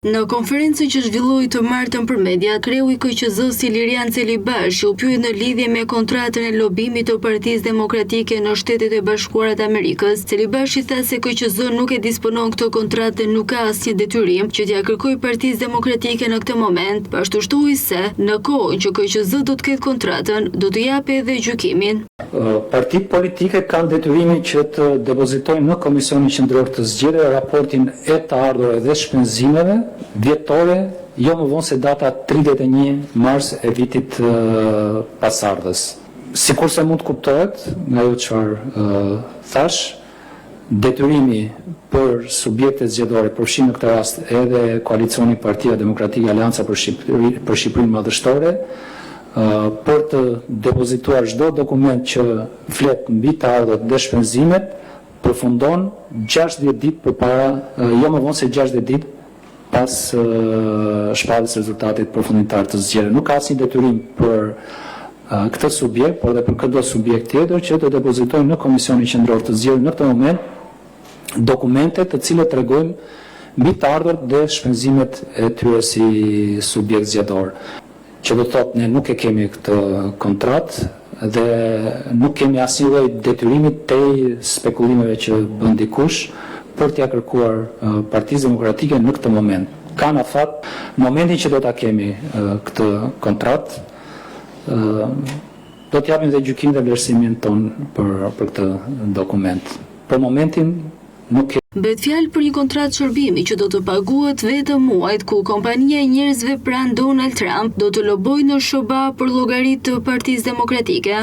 Në konferencën që zhvilloi të martën për media, kreu i KQZ-s Ilirian Celibashi u pyet në lidhje me kontratën e lobimit të Partisë Demokratike në Shtetet e Bashkuara të Amerikës. Celibashi tha se KQZ nuk e disponon këtë kontratë dhe nuk ka asnjë detyrim që t'ia kërkojë Partisë Demokratike në këtë moment. Pashtu shtoi se në kohën që KQZ do të ketë kontratën, do të japë edhe gjykimin. Partitë politike kanë detyrimin që të depozitojnë në Komisionin Qendror të Zgjedhjeve raportin e të ardhurave dhe shpenzimeve vjetore, jo më vonë se data 31 mars e vitit pasardhës. Sikurse mund të kuptohet nga ajo çfarë thash, detyrimi për subjektet zgjedhore, përfshin në këtë rast edhe koalicioni Partia Demokratike Aleanca për Shqipërinë Madhështore, për të depozituar çdo dokument që flet mbi të ardhurat dhe shpenzimet, përfundon 60 ditë përpara, jo më vonë se 60 ditë pas shpalljes rezultatit përfundimtar të zgjedhjeve. Nuk ka asnjë detyrim për këtë subjekt, por edhe për çdo subjekt tjetër që të depozitojnë në Komisionin Qendror të Zgjedhjeve në këtë moment dokumente të cilët tregojnë mbi të ardhurat dhe shpenzimet e tyre si subjekt zgjedhor. Që do të thotë ne nuk e kemi këtë kontratë dhe nuk kemi asnjë lloj detyrimi tej spekulimeve që bën dikush për t'ia kërkuar Partisë Demokratike në këtë moment. Ka në fat, në momentin që do ta kemi këtë kontratë, do t'japim dhe gjykimin dhe vlerësimin ton për këtë dokument. Për momentin nuk kemi. Bëhet fjalë për një kontratë shërbimi që do të paguhet vetëm muajt ku kompania e njerëzve pranë Donald Trump do të lobojë në SBA për llogaritë të Partisë Demokratike.